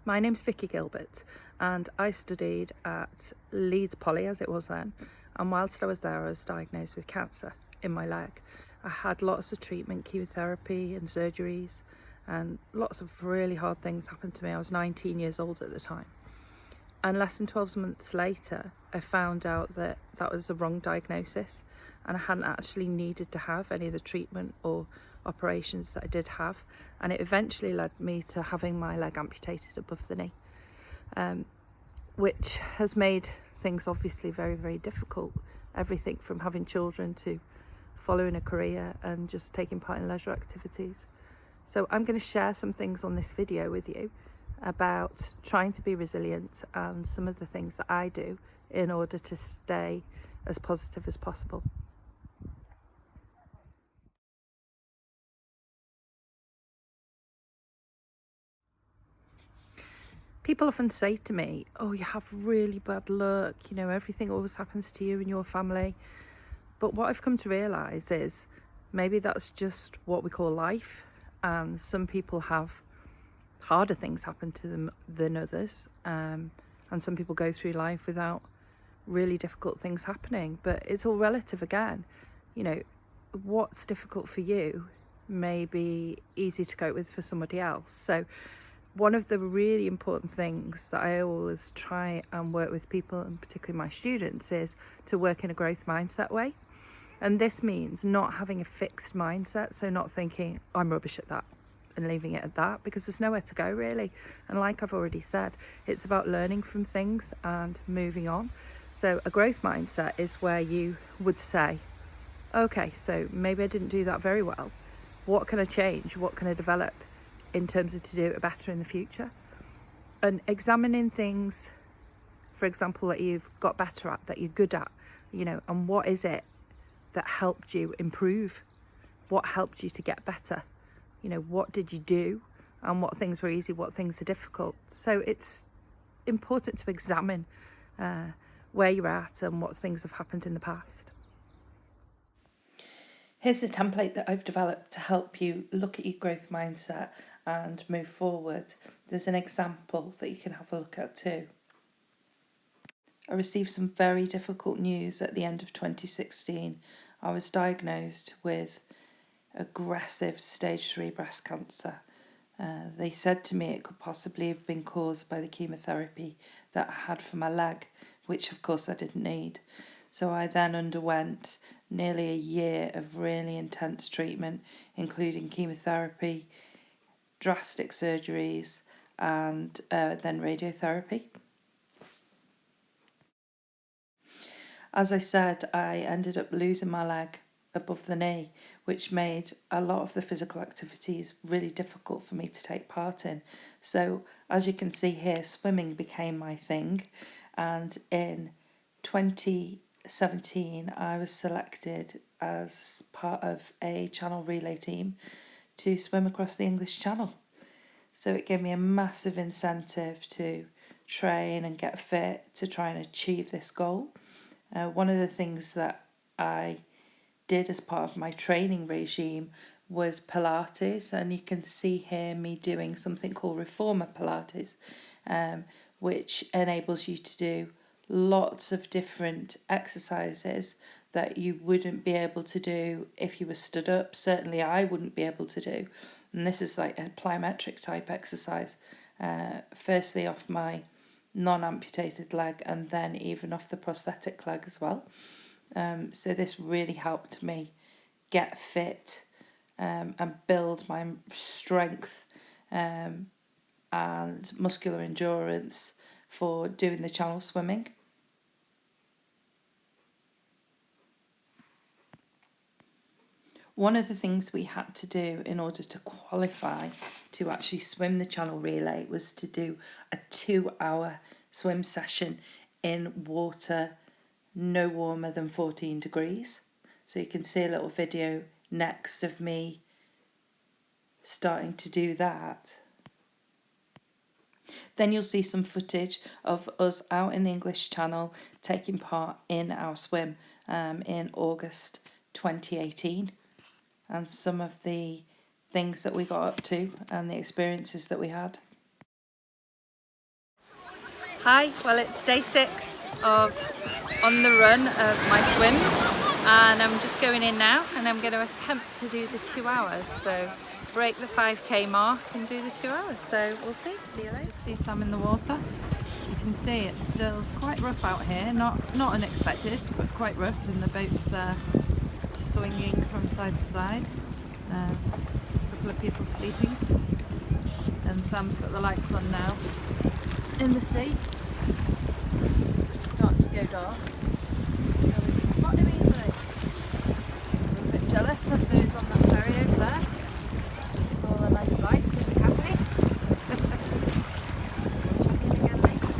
My name's Vicki Gilbert and I studied at Leeds Poly, as it was then, and whilst I was there I was diagnosed with cancer in my leg. I had lots of treatment, chemotherapy and surgeries, and lots of really hard things happened to me. I was 19 years old at the time, and less than 12 months later I found out that that was the wrong diagnosis and I hadn't actually needed to have any of the treatment or operations that I did have, and it eventually led me to having my leg amputated above the knee, which has made things obviously very, very difficult. Everything from having children to following a career and just taking part in leisure activities. So I'm going to share some things on this video with you about trying to be resilient and some of the things that I do in order to stay as positive as possible. People often say to me, oh, you have really bad luck, you know, everything always happens to you and your family. But what I've come to realise is maybe that's just what we call life, and some people have harder things happen to them than others, and some people go through life without really difficult things happening. But it's all relative again. You know, what's difficult for you may be easy to cope with for somebody else. So one of the really important things that I always try and work with people, and particularly my students, is to work in a growth mindset way. And this means not having a fixed mindset, so not thinking I'm rubbish at that and leaving it at that, because there's nowhere to go really. And like I've already said, it's about learning from things and moving on. So a growth mindset is where you would say, okay, so maybe I didn't do that very well. What can I change? What can I develop in terms of to do it better in the future? And examining things, for example, that you've got better at, that you're good at, you know, and what is it that helped you improve? What helped you to get better? You know, what did you do, and what things were easy, what things are difficult? So it's important to examine where you're at and what things have happened in the past. Here's a template that I've developed to help you look at your growth mindset and move forward. There's an example that you can have a look at too. I received some very difficult news at the end of 2016. I was diagnosed with aggressive stage 3 breast cancer. They said to me it could possibly have been caused by the chemotherapy that I had for my leg, which of course I didn't need. So I then underwent nearly a year of really intense treatment, including chemotherapy, drastic surgeries, and then radiotherapy. As I said, I ended up losing my leg above the knee, which made a lot of the physical activities really difficult for me to take part in. So as you can see here, swimming became my thing, and in 2017 I was selected as part of a channel relay team to swim across the English Channel. So it gave me a massive incentive to train and get fit to try and achieve this goal. One of the things that I did as part of my training regime was Pilates, and you can see here me doing something called Reformer Pilates, which enables you to do lots of different exercises that you wouldn't be able to do if you were stood up. Certainly I wouldn't be able to do. And this is like a plyometric type exercise, firstly off my non-amputated leg and then even off the prosthetic leg as well. So this really helped me get fit and build my strength and muscular endurance for doing the channel swimming. One of the things we had to do in order to qualify to actually swim the channel relay was to do a 2-hour swim session in water no warmer than 14 degrees. So you can see a little video next of me starting to do that. Then you'll see some footage of us out in the English Channel taking part in our swim in August 2018, and some of the things that we got up to and the experiences that we had. Hi, well it's day 6 of On the Run of my swims, and I'm just going in now and I'm going to attempt to do the 2 hours, so break the 5k mark and do the 2 hours, so we'll see you later. Just see some in the water. You can see it's still quite rough out here, not unexpected, but quite rough, and the boat's swinging from side to side. A couple of people sleeping, and Sam's got the lights on now in the sea. It's starting to go dark, so we can spot him easily. I'm a bit jealous of those on that ferry over there, all the nice lights in the cafe. We'll check in again later.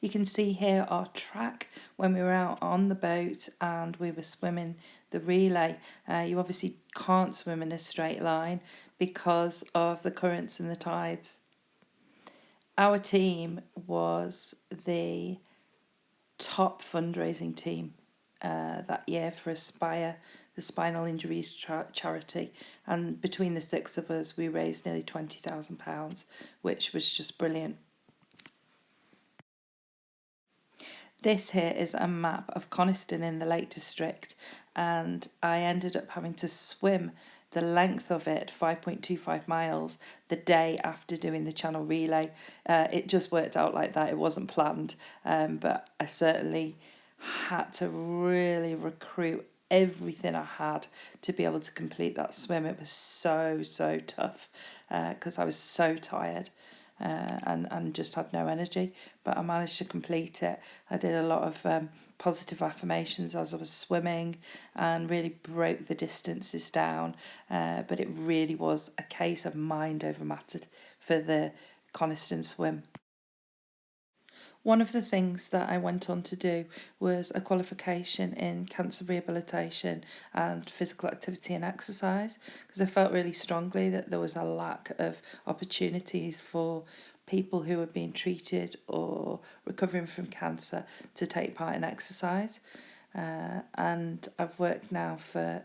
You can see here our track when we were out on the boat and we were swimming the relay. You obviously can't swim in a straight line because of the currents and the tides. Our team was the top fundraising team that year for Aspire, the spinal injuries charity, and between the 6 of us we raised nearly £20,000, which was just brilliant. This here is a map of Coniston in the Lake District, and I ended up having to swim the length of it, 5.25 miles, the day after doing the channel relay. It just worked out like that. It wasn't planned, but I certainly had to really recruit everything I had to be able to complete that swim. It was so tough because I was so tired. And just had no energy, but I managed to complete it. I did a lot of positive affirmations as I was swimming and really broke the distances down, but it really was a case of mind over matter for the Coniston swim. One of the things that I went on to do was a qualification in cancer rehabilitation and physical activity and exercise, because I felt really strongly that there was a lack of opportunities for people who were being treated or recovering from cancer to take part in exercise. And I've worked now for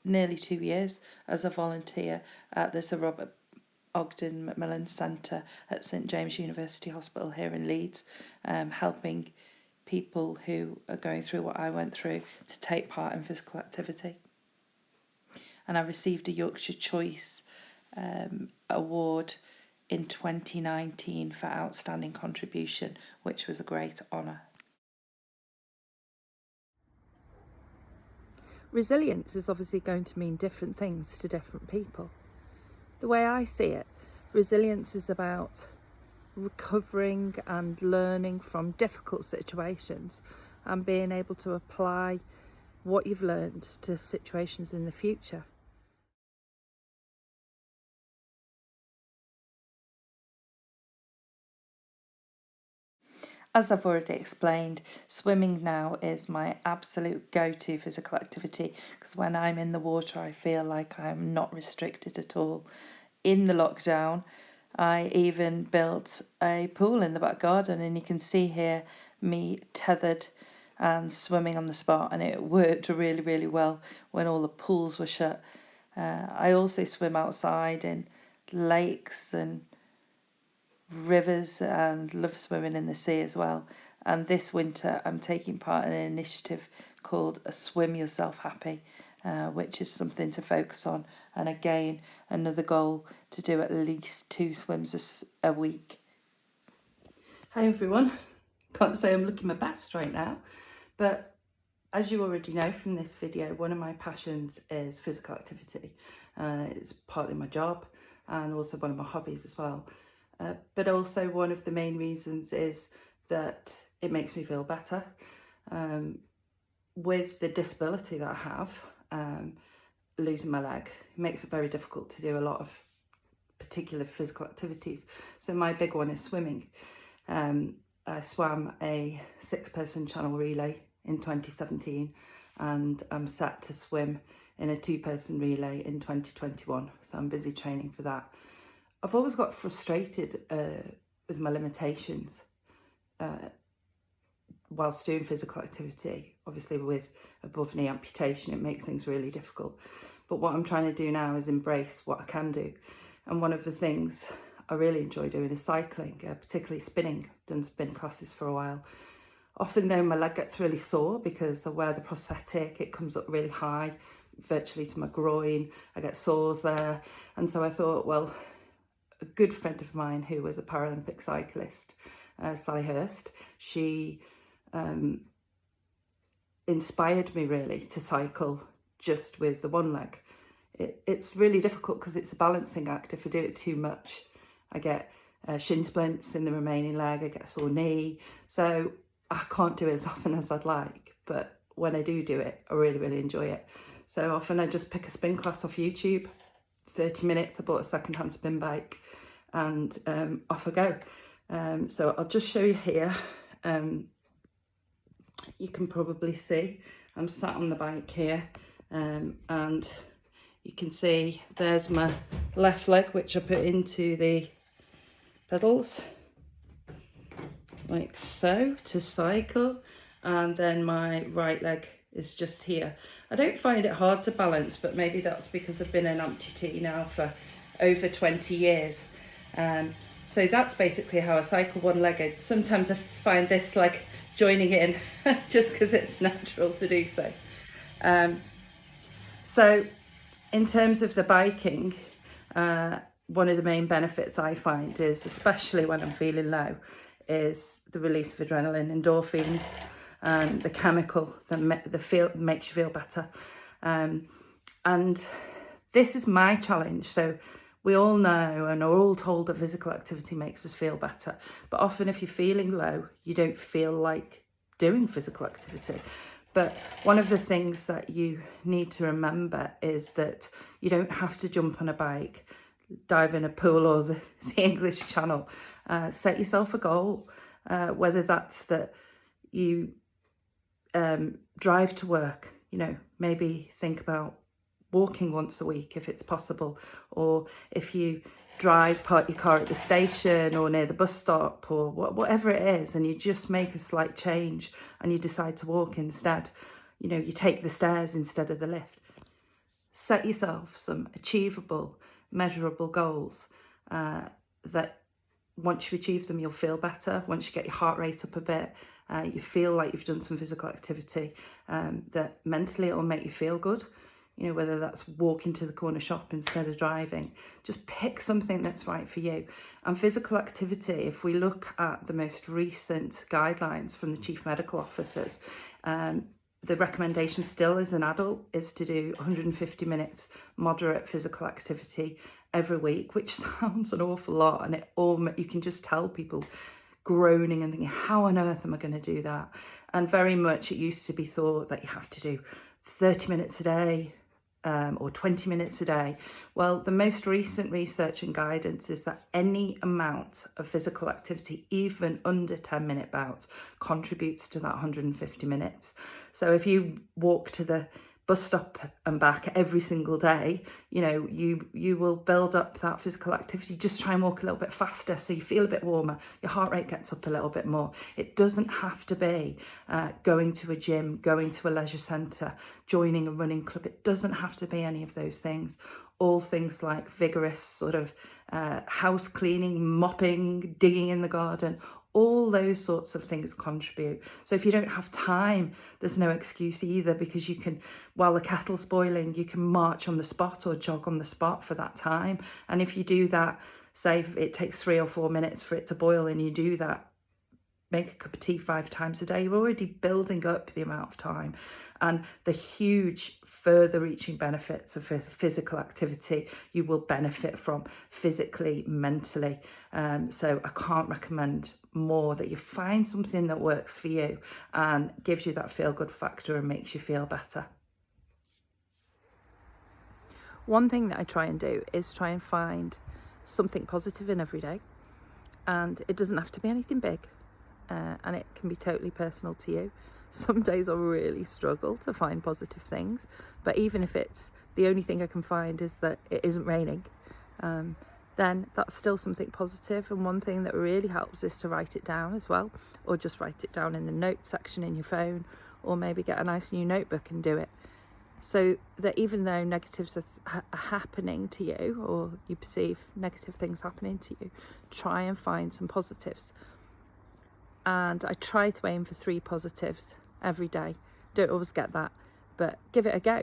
nearly 2 years as a volunteer at the Sir Robert Ogden Macmillan Centre at St James University Hospital here in Leeds, helping people who are going through what I went through to take part in physical activity. And I received a Yorkshire Choice award in 2019 for outstanding contribution, which was a great honour. Resilience is obviously going to mean different things to different people. The way I see it, resilience is about recovering and learning from difficult situations and being able to apply what you've learned to situations in the future. As I've already explained, swimming now is my absolute go-to physical activity, because when I'm in the water I feel like I'm not restricted at all. In the lockdown, I even built a pool in the back garden, and you can see here me tethered and swimming on the spot, and it worked really well when all the pools were shut. I also swim outside in lakes and rivers and love swimming in the sea as well. And this winter I'm taking part in an initiative called Swim Yourself Happy, which is something to focus on, and again another goal to do at least 2 swims a week. Hi everyone, can't say I'm looking my best right now, but as you already know from this video, one of my passions is physical activity. It's partly my job and also one of my hobbies as well. But also one of the main reasons is that it makes me feel better. With the disability that I have, losing my leg, it makes it very difficult to do a lot of particular physical activities. So my big one is swimming. I swam a 6-person channel relay in 2017, and I'm set to swim in a 2-person relay in 2021. So I'm busy training for that. I've always got frustrated with my limitations whilst doing physical activity. Obviously with above knee amputation, it makes things really difficult. But what I'm trying to do now is embrace what I can do. And one of the things I really enjoy doing is cycling, particularly spinning. I've done spin classes for a while. Often though, my leg gets really sore because I wear the prosthetic. It comes up really high, virtually to my groin. I get sores there. And so I thought, well, a good friend of mine who was a Paralympic cyclist, Sally Hurst, she inspired me really to cycle just with the one leg. It's really difficult because it's a balancing act. If I do it too much, I get shin splints in the remaining leg, I get a sore knee. So I can't do it as often as I'd like, but when I do it, I really enjoy it. So often I just pick a spin class off YouTube, 30 minutes, I bought a second-hand spin bike, and off I go. So I'll just show you here. You can probably see I'm sat on the bike here, and you can see there's my left leg, which I put into the pedals like so to cycle, and then my right leg is just here. I don't find it hard to balance, but maybe that's because I've been an amputee now for over 20 years. So that's basically how I cycle one-legged. Sometimes I find this like joining in just because it's natural to do so. So in terms of the biking, one of the main benefits I find is, especially when I'm feeling low, is the release of adrenaline, endorphins, the chemical that makes you feel better. And this is my challenge. So we all know and are all told that physical activity makes us feel better. But often if you're feeling low, you don't feel like doing physical activity. But one of the things that you need to remember is that you don't have to jump on a bike, dive in a pool or the English Channel. Set yourself a goal, whether that's that you drive to work, maybe think about walking once a week if it's possible, or if you park your car at the station or near the bus stop or whatever it is, and you just make a slight change and you decide to walk instead. You take the stairs instead of the lift. Set yourself some achievable, measurable goals that once you achieve them, you'll feel better. Once you get your heart rate up a bit, you feel like you've done some physical activity, that mentally it will make you feel good. Whether that's walking to the corner shop instead of driving, just pick something that's right for you. And physical activity, if we look at the most recent guidelines from the chief medical officers, the recommendation still as an adult is to do 150 minutes moderate physical activity every week, which sounds an awful lot, and you can just tell people groaning and thinking, how on earth am I going to do that? And very much it used to be thought that you have to do 30 minutes a day, or 20 minutes a day. Well, the most recent research and guidance is that any amount of physical activity, even under 10-minute bouts, contributes to that 150 minutes. So if you walk to the bus stop and back every single day, you will build up that physical activity. Just try and walk a little bit faster so you feel a bit warmer, your heart rate gets up a little bit more. It doesn't have to be going to a gym, going to a leisure centre, joining a running club. It doesn't have to be any of those things. All things like vigorous sort of house cleaning, mopping, digging in the garden, all those sorts of things contribute. So if you don't have time, there's no excuse either, because you can, while the kettle's boiling, you can march on the spot or jog on the spot for that time. And if you do that, say if it takes 3 or 4 minutes for it to boil, and you do that, make a cup of tea 5 times a day, you're already building up the amount of time. And the huge further reaching benefits of physical activity you will benefit from physically, mentally. So I can't recommend more that you find something that works for you and gives you that feel good factor and makes you feel better. One thing that I try and do is try and find something positive in every day. And it doesn't have to be anything big. And it can be totally personal to you. Some days I really struggle to find positive things, but even if it's the only thing I can find is that it isn't raining, then that's still something positive. And one thing that really helps is to write it down as well, or just write it down in the notes section in your phone, or maybe get a nice new notebook and do it. So that even though negatives are happening to you, or you perceive negative things happening to you, try and find some positives. And I try to aim for 3 positives every day. Don't always get that, but give it a go.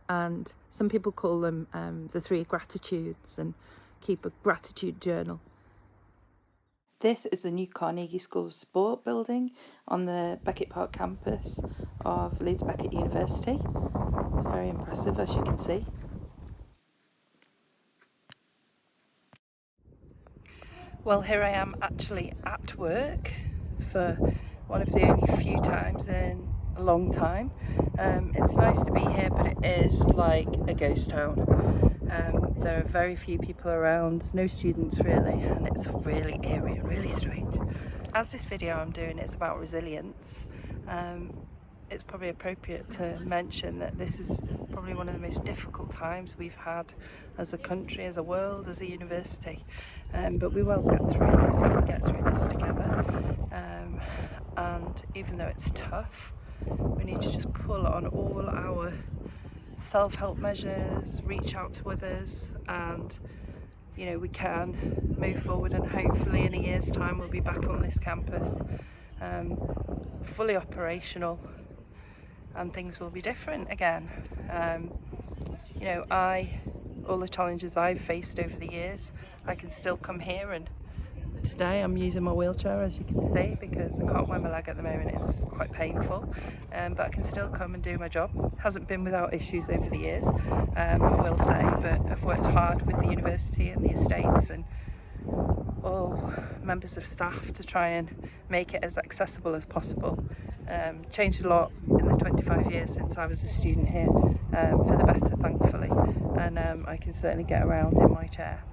And some people call them the 3 gratitudes, and keep a gratitude journal. This is the new Carnegie School of Sport building on the Beckett Park campus of Leeds Beckett University. It's very impressive, as you can see. Well, here I am actually at work for one of the only few times in a long time. It's nice to be here, but it is like a ghost town. There are very few people around, no students really, and it's really eerie and really strange. As this video I'm doing is about resilience, it's probably appropriate to mention that this is probably one of the most difficult times we've had as a country, as a world, as a university. But we will get through this, we'll get through this together. And even though it's tough, we need to just pull on all our self-help measures, reach out to others, and we can move forward, and hopefully in a year's time we'll be back on this campus, fully operational, and things will be different again. All the challenges I've faced over the years, I can still come here, and today I'm using my wheelchair, as you can see, because I can't wear my leg at the moment. It's quite painful, but I can still come and do my job. Hasn't been without issues over the years, I will say, but I've worked hard with the university and the estates and all members of staff to try and make it as accessible as possible. Changed a lot in the 25 years since I was a student here, for the better, thankfully, and I can certainly get around in my chair.